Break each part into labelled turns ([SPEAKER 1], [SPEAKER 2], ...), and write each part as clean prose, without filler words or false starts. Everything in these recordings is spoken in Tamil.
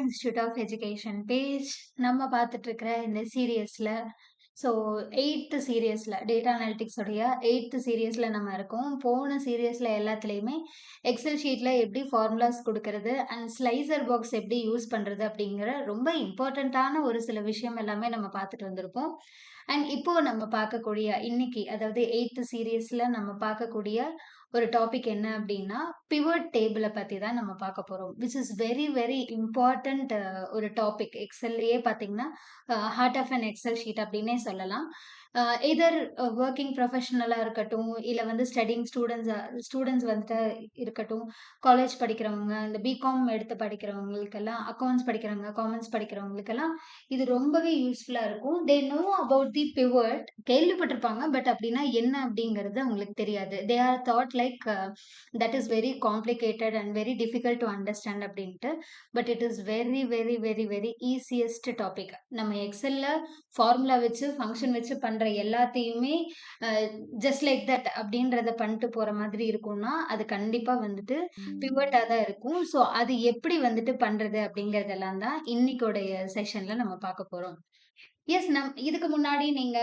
[SPEAKER 1] இன்ஸ்டிடியூட் ஆஃப் எஜுகேஷன் பேஜ் நம்ம பார்த்துட்டு இருக்கிற இந்த சீரியஸ்ல ஸோ 8th சீரியஸ்ல டேட்டா அனாலிட்டிக்ஸ் உடைய 8th சீரியஸ்ல நம்ம இருக்கோம். போன சீரியஸ்ல எல்லாத்துலேயுமே எக்ஸல் ஷீட்ல எப்படி ஃபார்முலாஸ் கொடுக்கறது அண்ட் ஸ்லைசர் பாக்ஸ் எப்படி யூஸ் பண்றது அப்படிங்கிற ரொம்ப இம்பார்ட்டண்ட்டான ஒரு சில விஷயம் எல்லாமே நம்ம பார்த்துட்டு வந்திருப்போம். அண்ட் இப்போ நம்ம பார்க்கக்கூடிய இன்னைக்கு அதாவது 8th சீரியஸ்ல நம்ம பார்க்கக்கூடிய ஒரு டாபிக் என்ன அப்படின்னா பிவட் டேபிளை பத்தி தான் நம்ம பார்க்க போறோம். Which is very very important ஒரு டாபிக். எக்ஸல்லையே பார்த்தீங்கன்னா heart of an Excel sheet அப்படின்னே சொல்லலாம். எதர் ஒர்க்கிங் ப்ரொஃபஷனலா இருக்கட்டும், இல்ல வந்து ஸ்டடிங் ஸ்டூடெண்ட்ஸ் வந்துட்டு இருக்கட்டும், காலேஜ் படிக்கிறவங்க, இந்த பிகாம் எடுத்து படிக்கிறவங்களுக்கெல்லாம், அக்கௌண்ட்ஸ் படிக்கிறவங்க, காமர்ஸ் படிக்கிறவங்களுக்கெல்லாம் இது ரொம்பவே யூஸ்ஃபுல்லா இருக்கும். They know about the pivot, கேள்விப்பட்டிருப்பாங்க. பட் அப்படின்னா என்ன அப்படிங்கிறது அவங்களுக்கு தெரியாது. They are thought like that is very complicated and very difficult to understand அப்படின்ட்டு. But it is very very very very easiest topic. நம்ம எக்ஸல்ல ஃபார்முலா வச்சு ஃபங்க்ஷன் வச்சு பண்ற எல்லாத்தையுமே ஜஸ்ட் லைக் தட் அப்படின்றத பண்ணிட்டு போற மாதிரி இருக்கும்னா அது கண்டிப்பா வந்துட்டு பிவட்டா தான் இருக்கும். ஸோ அது எப்படி வந்துட்டு பண்றது அப்படிங்கறதெல்லாம் தான் இன்னைக்குடைய செஷன்ல நம்ம பார்க்க போறோம். எஸ், இதுக்கு முன்னாடி நீங்க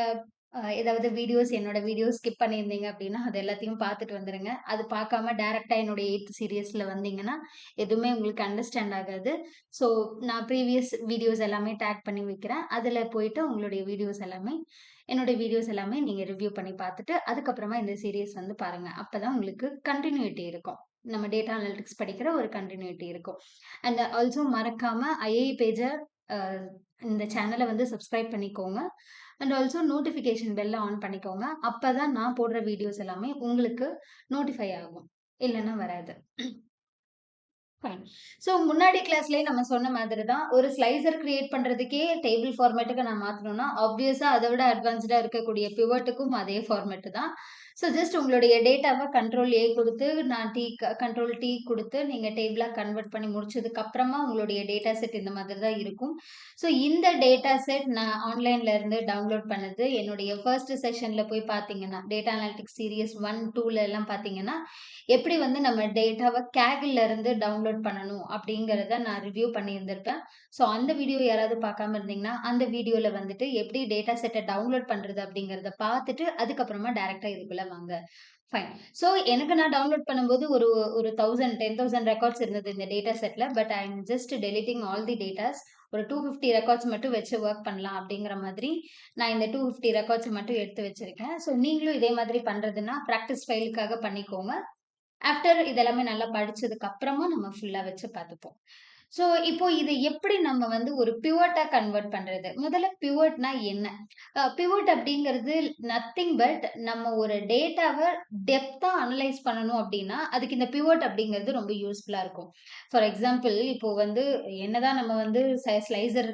[SPEAKER 1] ஏதாவது என்னோட வீடியோஸ் ஸ்கிப் பண்ணியிருந்தீங்க அப்படின்னா அது எல்லாத்தையும் பார்த்துட்டு வந்துருங்க. அது பார்க்காம டைரக்டா என்னோட 8th சீரியஸ்ல வந்தீங்கன்னா எதுவுமே உங்களுக்கு அண்டர்ஸ்டாண்ட் ஆகாது. ஸோ நான் ப்ரீவியஸ் வீடியோஸ் எல்லாமே டேக் பண்ணி வைக்கிறேன். அதுல போயிட்டு என்னோட வீடியோஸ் எல்லாமே நீங்க ரிவ்யூ பண்ணி பார்த்துட்டு அதுக்கப்புறமா இந்த சீரியஸ் வந்து பாருங்க. அப்பதான் உங்களுக்கு கண்டினியூட்டி இருக்கும். நம்ம டேட்டா அனாலிட்டிக்ஸ் படிக்கிற ஒரு கண்டினியூட்டி இருக்கும். அண்ட் ஆல்சோ மறக்காம ஐஏ பேஜ இந்த சேனலை வந்து சப்ஸ்கிரைப் பண்ணிக்கோங்க. அண்ட் ஆல்சோ நோட்டிஃபிகேஷன் பெல்ல ஆன் பண்ணிக்கோங்க. அப்பதான் நான் போடுற வீடியோஸ் எல்லாமே உங்களுக்கு நோட்டிஃபை ஆகும். இல்லைன்னா வராது. ஃபைன். ஸோ முன்னாடி கிளாஸ்லயே நம்ம சொன்ன மாதிரி தான் ஒரு ஸ்லைசர் கிரியேட் பண்றதுக்கே டேபிள் ஃபார்மேட்டுக்கு நான் மாத்தணும்னா ஆப்வியஸா அதை விட அட்வான்ஸ்டா இருக்கக்கூடிய பிவட்டுக்கும் அதே ஃபார்மேட் தான். ஸோ ஜஸ்ட் உங்களுடைய டேட்டாவை கண்ட்ரோல் ஏ கொடுத்து நான் கண்ட்ரோல் டி கொடுத்து நீங்க டேபிளா கன்வெர்ட் பண்ணி முடிச்சதுக்கு அப்புறமா உங்களுடைய டேட்டா செட் இந்த மாதிரி தான் இருக்கும். ஸோ இந்த டேட்டா செட் நான் ஆன்லைன்ல இருந்து டவுன்லோட் பண்ணது. என்னுடைய ஃபர்ஸ்ட் செஷன்ல போய் பார்த்தீங்கன்னா டேட்டா அனாலிட்டிக்ஸ் சீரியஸ் 1, 2ல எல்லாம் பார்த்தீங்கன்னா எப்படி வந்து நம்ம டேட்டாவை கேக்ல இருந்து டவுன்லோட் பண்ணணும் அப்படிங்கிறத நான் ரிவ்யூ பண்ணியிருந்திருப்பேன். ஸோ அந்த வீடியோ யாராவது பார்க்காம இருந்தீங்கன்னா அந்த வீடியோல வந்துட்டு எப்படி டேட்டா செட்டை டவுன்லோட் பண்றது அப்படிங்கிறத பார்த்துட்டு அதுக்கப்புறமா டைரக்டா இதுக்குள்ள வாங்க. ஃபைன். ஸோ எனக்கு நான் டவுன்லோட் பண்ணும்போது ஒரு ஒரு 10,000 ரெக்கார்ட்ஸ் இருந்தது இந்த டேட்டா செட்ல. But I am just deleting all the datas. ஒரு 250 ரெக்கார்ட்ஸ் மட்டும் வச்சு ஒர்க் பண்ணலாம் அப்படிங்கிற மாதிரி நான் இந்த 250 ரெக்கார்ட்ஸ் மட்டும் எடுத்து வச்சிருக்கேன். ஸோ நீங்களும் இதே மாதிரி பண்றதுன்னா ப்ராக்டிஸ் ஃபைலுக்காக பண்ணிக்கோங்க. ஆஃப்டர் இதெல்லாமே நல்லா படிச்சதுக்கு அப்புறமா நம்ம ஃபுல்லா வச்சு பார்த்துப்போம். ஸோ இப்போ இது எப்படி நம்ம வந்து ஒரு பிவட்டா கன்வெர்ட் பண்றது? முதல்ல பிவட்னா என்ன? பிவட் அப்படிங்கிறது நத்திங் பட் நம்ம ஒரு டேட்டாவை டெப்தா அனலைஸ் பண்ணணும் அப்படின்னா அதுக்கு இந்த பிவட் அப்படிங்கிறது ரொம்ப யூஸ்ஃபுல்லா இருக்கும். ஃபார் எக்ஸாம்பிள் இப்போ வந்து என்னதான் நம்ம வந்து ஸ்லைசர்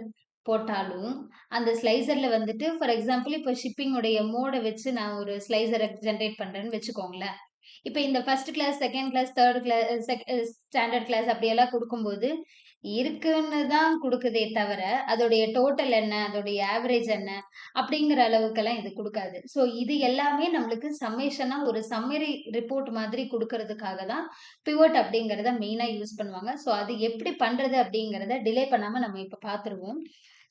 [SPEAKER 1] போட்டாலும் அந்த ஸ்லைசர்ல வந்துட்டு ஃபார் எக்ஸாம்பிள் இப்போ ஷிப்பிங் உடைய மோட வச்சு நான் ஒரு ஸ்லைசரை ஜென்ரேட் பண்றேன்னு வச்சுக்கோங்களேன். இப்ப இந்த first class, second class, third class, standard class அப்படியெல்லாம் குடுக்கும்போது, இருக்குன்னு தான் குடுக்குதே தவிர, அதோடைய டோட்டல் என்ன? அதோடைய ஆவரேஜ் என்ன? அப்படிங்கிற அளவுக்கெல்லாம் இது குடுக்காது. ஸோ இது எல்லாமே நம்மளுக்கு சம்மேஷனா ஒரு சம்மரி ரிப்போர்ட் மாதிரி குடுக்கறதுக்காக தான் பிவட் அப்படிங்கிறத மெயினா யூஸ் பண்ணுவாங்க. ஸோ அது எப்படி பண்றது அப்படிங்கிறத டிலே பண்ணாம நம்ம இப்ப பார்த்துருவோம்.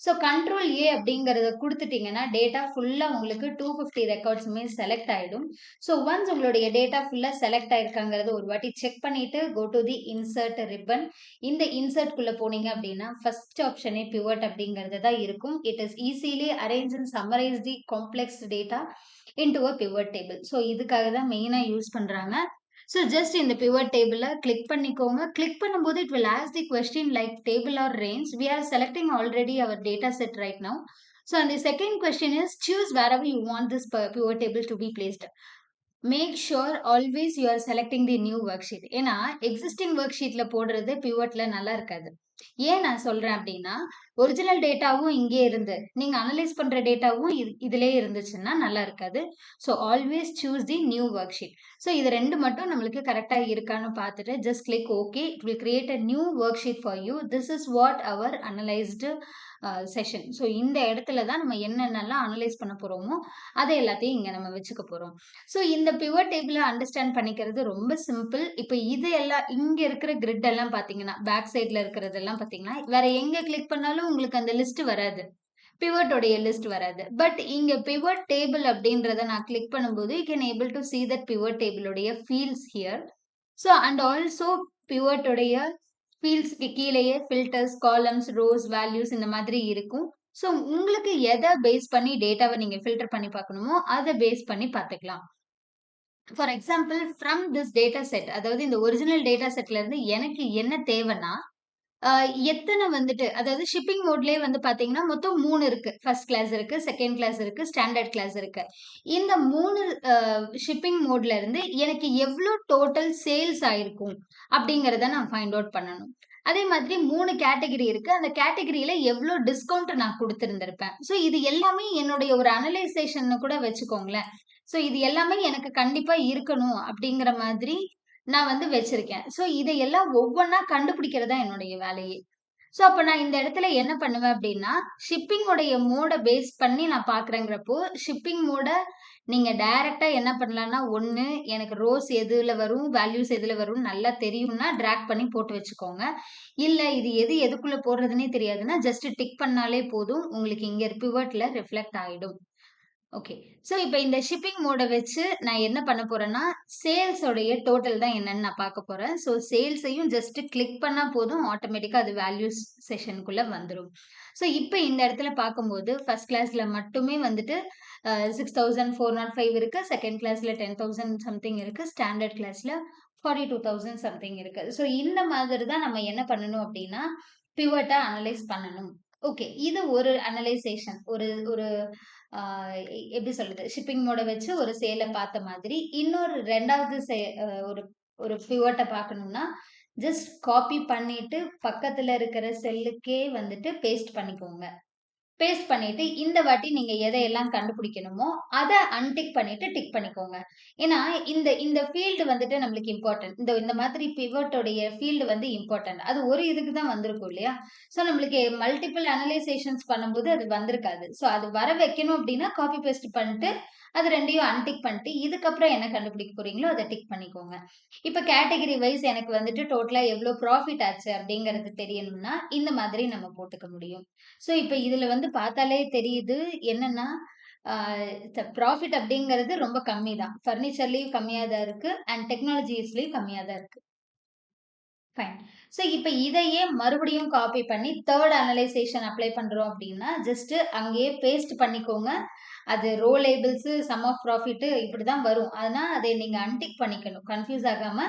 [SPEAKER 1] ஸோ கண்ட்ரோல் ஏ அப்படிங்கிறத குடுத்துட்டீங்கன்னா, டேட்டா ஃபுல்லா உங்களுக்கு 250 ரெக்கார்ட்ஸுமே செலக்ட் ஆயிடும். ஸோ ஒன்ஸ் உங்களுடைய டேட்டா ஃபுல்லா செலக்ட் ஆயிருக்காங்கிறத ஒரு வாட்டி செக் பண்ணிட்டு go to the insert ribbon. இந்த இன்சர்ட் குள்ள போனீங்க அப்படின்னா ஃபர்ஸ்ட் ஆப்ஷனே பிவட் அப்படிங்கிறது தான் இருக்கும். It is easily arrange and summarise the complex data into a pivot table. So இதுக்காக தான் மெயினா யூஸ் பண்றாங்க. ஸோ ஜஸ்ட் இந்த பிவட் டேபிள கிளிக் பண்ணிக்கோங்க. கிளிக் பண்ணும்போது it will ask the question like table R range. We are selecting already our data set right now. So and the second question is choose wherever you want this pivot table to be placed. Make sure always you are selecting the new worksheet. ஏன்னா எக்ஸிஸ்டிங் ஒர்க் ஷீட்ல போடுறது பிவட்ல நல்லா இருக்காது. ஏன் நான் சொல்றேன் அப்படின்னா ஒரிஜினல் டேட்டாவும் இங்கே இருந்து நீங்க அனலைஸ் பண்ற டேட்டாவும் இதுலயே இருந்துச்சுன்னா நல்லா இருக்காது. So always choose the new worksheet. So இது ரெண்டு மட்டும் நம்மளுக்கு கரெக்டா இருக்கான்னு பார்த்துட்டு just click okay. It will create a new worksheet for you. This is what our analysed session. ஸோ இந்த இடத்துல தான் நம்ம என்னென்னலாம் அனலைஸ் பண்ண போறோமோ அதை எல்லாத்தையும் இங்க நம்ம வச்சுக்க போறோம். ஸோ இந்த பிவட் டேபிள அண்டர்ஸ்டாண்ட் பண்ணிக்கிறது ரொம்ப சிம்பிள். இப்போ இது எல்லாம் இங்க இருக்கிற கிரிட் எல்லாம் பாத்தீங்கன்னா பேக் சைட்ல இருக்கிறது இருக்கிறதெல்லாம் பார்த்தீங்கன்னா, வேற எங்க கிளிக் பண்ணாலும் உங்களுக்கு அந்த லிஸ்ட் வராது. பிவட் உடைய லிஸ்ட் வராது. பட் இங்க பிவட் டேபிள் அப்படின்றத நான் கிளிக் பண்ணும்போது, you can able to see that pivot table உடைய fields here. So and also pivot உடைய ஃபீல்ட்ஸ்க்கு கீழேயே ஃபில்டர்ஸ், காலம்ஸ், ரோஸ், வேல்யூஸ் இந்த மாதிரி இருக்கும். ஸோ உங்களுக்கு எத பேஸ் பண்ணி டேட்டாவ நீங்க ஃபில்டர் பண்ணி பார்க்கணுமோ, அத பேஸ் பண்ணி பார்த்துக்கலாம். For example from this data set, அதாவது இந்த ஒரிஜினல் டேட்டா செட்ல இருந்து எனக்கு என்ன தேவைன்னா, எத்தன வந்துட்டு அதாவது ஷிப்பிங் மோட்லயே வந்து பார்த்தீங்கன்னா, மொத்தம் 3 இருக்கு. ஃபர்ஸ்ட் கிளாஸ் இருக்கு, செகண்ட் கிளாஸ் இருக்கு, ஸ்டாண்டர்ட் கிளாஸ் இருக்கு. இந்த 3 ஷிப்பிங் மோட்ல இருந்து எனக்கு எவ்ளோ டோட்டல் சேல்ஸ் ஆயிருக்கும் அப்படிங்கிறத நான் ஃபைண்ட் அவுட் பண்ணணும். அதே மாதிரி 3 கேட்டகரி இருக்கு. அந்த கேட்டகரியில எவ்ளோ டிஸ்கவுண்ட் நான் குடுத்திருந்திருப்பேன். ஸோ இது எல்லாமே என்னுடைய ஒரு அனலைசேஷன்னு கூட வச்சுக்கோங்களேன். ஸோ இது எல்லாமே எனக்கு கண்டிப்பா இருக்கணும் அப்படிங்கிற மாதிரி நான் வந்து வச்சிருக்கேன். ஸோ இதையெல்லாம் ஒவ்வொன்னா கண்டுபிடிக்கிறது தான் என்னுடைய வேலையே. ஸோ அப்ப நான் இந்த இடத்துல என்ன பண்ணுவேன் அப்டின்னா, ஷிப்பிங் உடைய மோட பேஸ் பண்ணி நான் பார்க்குறேங்கிறப்போ, ஷிப்பிங் மோட நீங்க டைரக்ட்டா என்ன பண்ணலாம்னா, 1 எனக்கு ரோஸ் எதுல வரும், வேல்யூஸ் எதுல வரும்னு நல்லா தெரியும்னா, டிராக் பண்ணி போட்டு வச்சுக்கோங்க. இல்ல இது எது எதுக்குள்ள போடுறதுன்னே தெரியாதுன்னா, ஜஸ்ட் டிக் பண்ணாலே போதும். உங்களுக்கு இங்க பிவட்ல ரிஃப்ளெக்ட் ஆயிடும். ஓகே. ஸோ இப்ப இந்த ஷிப்பிங் மோட வச்சு நான் என்ன பண்ண போறேன்னா, சேல்ஸ் உடைய டோட்டல் தான் என்னன்னு நான் பார்க்க போறேன். ஸோ சேல்ஸையும் ஜஸ்ட் கிளிக் பண்ணா போதும். ஆட்டோமேட்டிக்கா அது வேல்யூஸ் செஷனுக்குள்ள வந்துரும். ஸோ இப்ப இந்த இடத்துல பார்க்கும்போது, ஃபர்ஸ்ட் கிளாஸ்ல மட்டுமே வந்துட்டு 6405 இருக்கு. செகண்ட் கிளாஸ்ல 10,000 சம்திங் இருக்கு. ஸ்டாண்டர்ட் கிளாஸ்ல 42,000 சம்திங் இருக்கு. ஸோ இந்த மாதிரி தான் நம்ம என்ன பண்ணணும் அப்டின்னா, பிவட்ட அனலைஸ் பண்ணணும். ஓகே. இது ஒரு அனலைசேஷன். ஒரு ஒரு ஆ எப்படி சொல்றது? ஷிப்பிங் மோட வச்சு ஒரு சேல பார்த்த மாதிரி. இன்னொரு 2வது ஒரு ஒரு பிவட்ட பார்க்கணும்னா, ஜஸ்ட் காப்பி பண்ணிட்டு பக்கத்துல இருக்கிற செல்லுக்கே வந்துட்டு பேஸ்ட் பண்ணிக்கோங்க. பேஸ்ட் பண்ணிட்டு, இந்த வாட்டி நீங்க எதையெல்லாம் கண்டுபிடிக்கணுமோ, அத அன்டிக் பண்ணிட்டு டிக் பண்ணிக்கோங்க. ஏன்னா, இந்த இந்த ஃபீல்டு வந்துட்டு நம்மளுக்கு இம்பார்ட்டன்ட். இந்த மாதிரி பிவட் உடைய ஃபீல்டு வந்து இம்பார்ட்டன்ட். அது ஒரு இதுக்கு தான் வந்திருக்கும் இல்லையா? ஸோ, நம்மளுக்கு மல்டிபிள் அனலைசேஷன்ஸ் பண்ணும்போது அது வந்திருக்காது. ஸோ, அது வர வைக்கணும் அப்டின்னா, காப்பி பேஸ்ட் பண்ணிட்டு, அது 2யும் அன்டிக் பண்ணிட்டு, இதுக்கப்புறம் என்ன கண்டுபிடிக்க போறீங்களோ, அத டிக் பண்ணிக்கோங்க. இப்ப கேட்டகரி வைஸ் எனக்கு வந்துட்டு டோட்டலா எவ்ளோ ப்ராஃபிட் ஆச்சு அப்டிங்கிறது தெரியணும்னா, இந்த மாதிரி நம்ம போட்டுக்க முடியும். ஸோ, இப்ப இதுல வந்து பார்த்தாலே தெரியுது. என்னன்னா, ஆ ப்ராஃபிட் அப்படிங்கிறது ரொம்ப கம்மி தான். ஃபர்னிச்சர்லயும் கம்மியா தான் இருக்கு. அண்ட் டெக்னாலஜிஸ்லயும் கம்மியா தான் இருக்கு. ஃபைன். ஸோ, இப்ப இதையே மறுபடியும் காப்பி பண்ணி 3 அனலைசேஷன் அப்ளை பண்றோம் அப்படின்னா, ஜஸ்ட் அங்கேயே பேஸ்ட் பண்ணிக்கோங்க. அது row labels, sum of profit இப்படிதான் வரும். ஆனா, அதை நீங்க அன்டிக் பண்ணிக்கணும். கன்ஃப்யூஸ் ஆகாம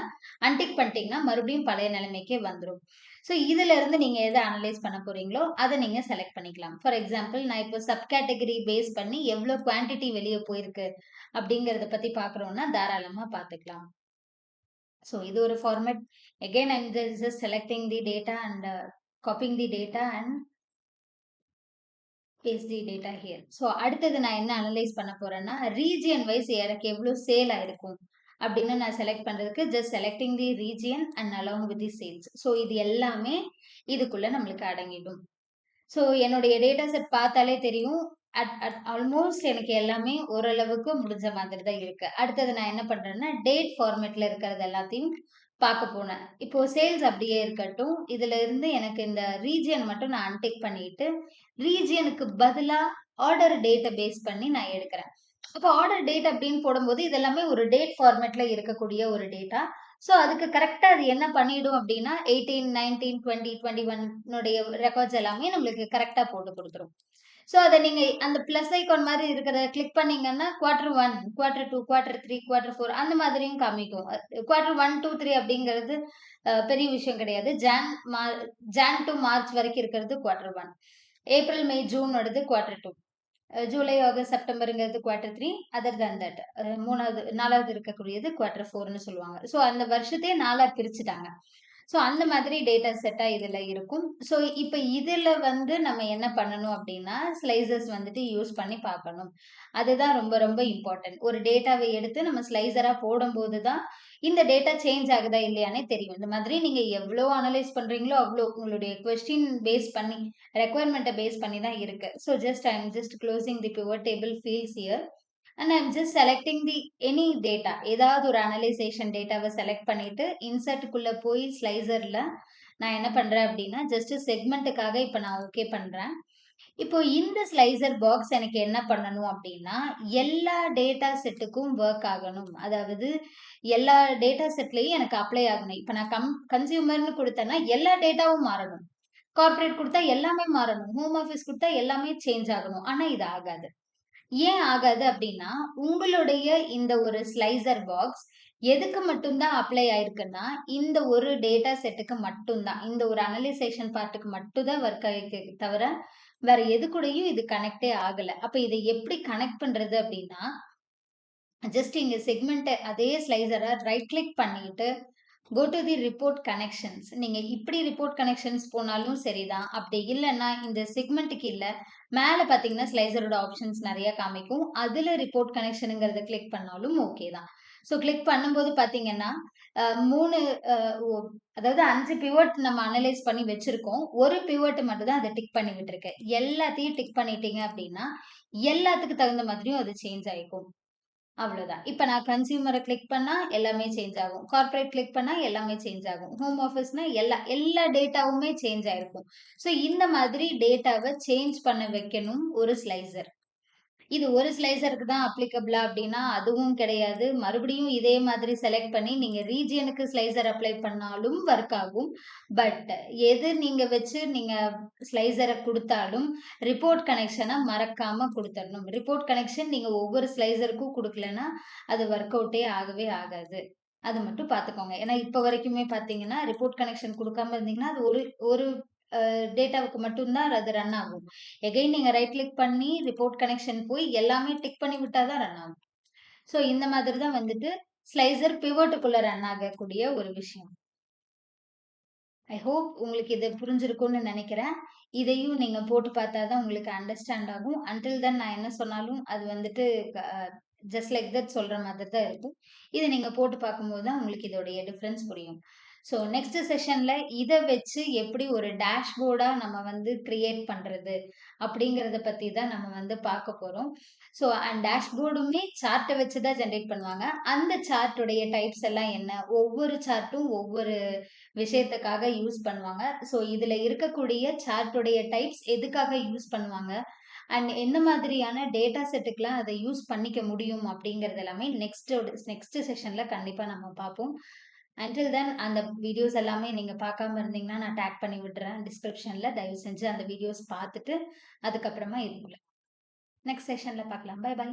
[SPEAKER 1] அன்டிக் பண்ணிட்டீங்கன்னா, மறுபடியும் பழைய நிலைமைக்கே வந்துரும். ஸோ, இதுல இருந்து நீங்க எத அனலைஸ் பண்ண போறீங்களோ, அத நீங்க செலக்ட் பண்ணிக்கலாம். ஃபார் எக்ஸாம்பிள் நான் இப்போ சப் கேட்டகரி பேஸ் பண்ணி எவ்ளோ குவான்டிட்டி வெளிய போயிருக்கு அப்படிங்கிறத பத்தி பார்க்குறோம்னா, தாராளமா பார்த்துக்கலாம். So இது ஒரு format. Again, I'm just selecting the data and copying the data and paste the data here. So அடுத்தது நான் என்ன அனலைஸ் பண்ண போறேன்னா, ரீஜியன் வைஸ் எனக்கு எவ்வளோ சேல் ஆயிருக்கும் அப்படின்னு நான் செலக்ட் பண்றதுக்கு just selecting the region and along with the sales. So இது எல்லாமே இதுக்குள்ள நம்மளுக்கு அடங்கிடும். ஸோ என்னுடைய டேட்டா செட் பார்த்தாலே தெரியும். ஆல்மோஸ்ட் எனக்கு எல்லாமே ஓரளவுக்கு முடிஞ்ச மாதிரி தான் இருக்கு. அடுத்தது நான் என்ன பண்றேன்னா, டேட் ஃபார்மேட்ல இருக்கிறது எல்லாத்தையும் பார்க்க போனேன். இப்போ சேல்ஸ் அப்படியே இருக்கட்டும். இதுல இருந்து எனக்கு இந்த ரீஜியன் மட்டும் நான் அன்டிக் பண்ணிட்டு, ரீஜியனுக்கு பதிலா ஆர்டர் டேட்ட பேஸ் பண்ணி நான் எடுக்கிறேன். அப்போ ஆர்டர் டேட் அப்படின்னு போடும்போது, இது எல்லாமே ஒரு டேட் ஃபார்மேட்ல இருக்கக்கூடிய ஒரு டேட்டா. ஸோ அதுக்கு கரெக்ட்டா அது என்ன பண்ணிடும் அப்படின்னா, 18, 19, 20, 21 ரெக்கார்ட்ஸ் எல்லாமே நம்மளுக்கு கரெக்ட்டா போட்டு குடுத்துரும். ஸோ அத நீங்க அந்த பிளஸ் ஐகான் மாரி இருக்கிறத கிளிக் பண்ணீங்கன்னா, குவார்டர் 1, குவார்டர் 2, குவார்டர் 3, குவார்டர் 4 அந்த மாதிரியும் காமிக்கும். குவார்டர் 1, 2, 3 அப்படிங்கிறது பெரிய விஷயம் கிடையாது. ஜான் டூ மார்ச் வரைக்கும் இருக்கிறது குவார்டர் 1. ஏப்ரல், மே, ஜூனோடது குவார்டர் 2. ஜூலை, ஆகஸ்ட், செப்டம்பர்ங்கிறது குவார்டர் 3. அதர் தேன் தட் 4வது இருக்கக்கூடியது குவார்டர் 4ன்னு சொல்லுவாங்க. ஸோ அந்த வருஷத்தையே 4ஆ பிரிச்சுட்டாங்க. ஸோ அந்த மாதிரி டேட்டா செட்டா இதுல இருக்கும். ஸோ இப்ப இதுல வந்து நம்ம என்ன பண்ணணும் அப்படின்னா, ஸ்லைசர்ஸ் வந்துட்டு யூஸ் பண்ணி பார்க்கணும். அதுதான் ரொம்ப ரொம்ப இம்பார்ட்டன்ட். ஒரு டேட்டாவ எடுத்து நம்ம ஸ்லைசரா போடும்போது தான் இந்த டேட்டா சேஞ்ச் ஆகுதா இல்லையான்னே தெரியும். இந்த மாதிரி நீங்க எவ்ளோ அனலைஸ் பண்றீங்களோ, அவ்ளோ உங்களுடைய கொஸ்டின் பேஸ் பண்ணி ரெக்யர்மென்ட்ட பேஸ் பண்ணி தான் இருக்கு. So I am just closing the pivot table fields here. And I am just selecting the any data. ஏதாவது ஒரு அனலைசேஷன் டேட்டாவ செலக்ட் பண்ணிட்டு, இன்சர்ட்க்குள்ள போய் ஸ்லைசர்ல நான் என்ன பண்றேன் அப்படின்னா, ஜஸ்ட் செக்மெண்ட்டுக்காக இப்ப நான் ஓகே பண்றேன். இப்போ இந்த ஸ்லைசர் பாக்ஸ் எனக்கு என்ன பண்ணணும் அப்படின்னா, எல்லா டேட்டா செட்டுக்கும் வொர்க் ஆகணும். அதாவது எல்லா டேட்டா செட்லயும் எனக்கு அப்ளை ஆகணும். இப்ப நான் கன்சியூமர்ன்னு குடுத்தேன்னா, எல்லா டேட்டாவும் மாறணும். கார்ப்பரேட் குடுத்தா எல்லாமே மாறணும். ஹோம் ஆஃபீஸ் குடுத்தா எல்லாமே சேஞ்ச் ஆகணும். ஆனா இது ஆகாது. ஏன் ஆகாது அப்டின்னா, உங்களுடைய இந்த ஒரு ஸ்லைசர் பாக்ஸ் எதுக்கு மட்டும் தான் அப்ளை ஆயிருக்குன்னா, இந்த ஒரு டேட்டா செட்டுக்கு மட்டும் தான். இந்த ஒரு அனலைசேஷன் பார்ட்டுக்கு மட்டும் தான் வொர்க் ஆயிருக்கு தவிர, வேற எது கூடயும் இது கனெக்ட்டே ஆகல. அப்ப இத எப்படி கனெக்ட் பண்றது அப்டின்னா, ஜஸ்ட் இங்க செக்மென்ட் அதே ஸ்லைசர ரைட் கிளிக் பண்ணிட்டு, கோ டூ தி ரிப்போர்ட் கனெக்ஷன்ஸ். நீங்க இப்படி ரிப்போர்ட் கனெக்ஷன்ஸ் போனாலும் சரிதான். அப்படி இல்லன்னா, இந்த செக்மென்ட்க்கு இல்ல, மேல பார்த்தீங்கன்னா, ஸ்லைசரோட ஆப்ஷன்ஸ் நெறைய காமிக்கும். அதுல ரிப்போர்ட் கனெக்ஷன்ங்கிறத கிளிக் பண்ணாலும் ஓகே தான். ஸோ கிளிக் பண்ணும்போது பார்த்தீங்கன்னா, 3 அ ஒ அதாவது 5 பிவோட் நம்ம அனலைஸ் பண்ணி வச்சிருக்கோம். ஒரு பிவோட் மட்டும் தான் அத டிக் பண்ணி விட்டுருக்கேன். எல்லாத்தையும் டிக் பண்ணிட்டீங்க அப்படின்னா, எல்லாத்துக்கு தகுந்த மாதிரியும் அது சேஞ்ச் ஆயிக்கும். அவ்வளோதான். இப்ப நான் கன்சியூமர கிளிக் பண்ணா எல்லாமே சேஞ்ச் ஆகும். கார்ப்பரேட் கிளிக் பண்ணா எல்லாமே சேஞ்ச் ஆகும். ஹோம் ஆஃபீஸ்னா எல்லா டேட்டாவுமே சேஞ்ச் ஆயிருக்கும். ஸோ இந்த மாதிரி டேட்டாவ சேஞ்ச் பண்ண வைக்கணும் ஒரு ஸ்லைசர். இது ஒரு ஸ்லைசருக்கு தான் அப்ளிகபிளா அப்டின்னா, அதுவும் கிடையாது. மறுபடியும் இதே மாதிரி செலக்ட் பண்ணி நீங்க ரீஜியனுக்கு ஸ்லைசர் அப்ளை பண்ணாலும் வொர்க் ஆகும். பட் எது நீங்க வச்சு நீங்க ஸ்லைசர குடுத்தாலும், ரிப்போர்ட் கனெக்ஷன மறக்காம குடுத்தரணும். ரிப்போர்ட் கனெக்ஷன் நீங்க ஒவ்வொரு ஸ்லைசருக்கும் குடுக்கலன்னா, அது வொர்க் அவுட்டே ஆகவே ஆகாது. அது மட்டும் பார்த்துக்கோங்க. ஏன்னா, இப்ப வரைக்குமே பார்த்தீங்கன்னா, ரிப்போர்ட் கனெக்ஷன் குடுக்காம இருந்தீங்கன்னா, அது ஒரு ஒரு டேட்டாவுக்கு மட்டும் தான் அது ரன் ஆகும். எகைன் நீங்க ரைட் கிளிக் பண்ணி ரிப்போர்ட் கனெக்ஷன் போய் எல்லாமே டிக் பண்ணி விட்டா தான் ரன் ஆகும். ஸோ இந்த மாதிரி தான் வந்துட்டு ஸ்லைசர் பிவோட்டுக்குள்ள ரன் ஆகக்கூடிய ஒரு விஷயம். ஐ ஹோப் உங்களுக்கு இது புரிஞ்சிருக்கும்னு நெனைக்கிறேன். இதையும் நீங்க போட்டு பார்த்தா தான் உங்களுக்கு அண்டர்ஸ்டாண்ட் ஆகும். அன்டில் தென் நான் என்ன சொன்னாலும் அது வந்துட்டு க ஜஸ்ட் லைக் தட் சொல்ற மாதிரி தான் இருக்கும். இத நீங்க போட்டு பார்க்கும்போது தான் உங்களுக்கு இதோடைய டிஃபரன்ஸ் புரியும். ஸோ நெக்ஸ்ட் செஷன்ல இத வச்சு எப்படி ஒரு டேஷ்போர்டா நம்ம வந்து கிரியேட் பண்றது அப்படிங்கிறத பத்தி தான் நம்ம வந்து பார்க்க போறோம். ஸோ அண்ட் டேஷ்போர்டுமே சார்ட்ட வச்சு தான் ஜெனரேட் பண்ணுவாங்க. அந்த சார்ட்டுடைய டைப்ஸ் எல்லாம் என்ன? ஒவ்வொரு சார்ட்டும் ஒவ்வொரு விஷயத்துக்காக யூஸ் பண்ணுவாங்க. ஸோ இதுல இருக்கக்கூடிய சார்ட்டுடைய டைப்ஸ் எதுக்காக யூஸ் பண்ணுவாங்க? அண்ட் எந்த மாதிரியான டேட்டா செட்டுக்குலாம் அத யூஸ் பண்ணிக்க முடியும் அப்படிங்கிறது எல்லாமே நெக்ஸ்ட் செஷன்ல கண்டிப்பா நம்ம பார்ப்போம். அன்டில் தென் அந்த வீடியோஸ் எல்லாமே நீங்க பார்க்காம இருந்தீங்கன்னா, நான் டேக் பண்ணி விடுறேன் டிஸ்கிரிப்ஷன்ல. தயவு செஞ்சு அந்த வீடியோஸ் பார்த்துட்டு, அதுக்கப்புறமா இதுக்குள்ள நெக்ஸ்ட் செஷன்ல பார்க்கலாம். Bye by.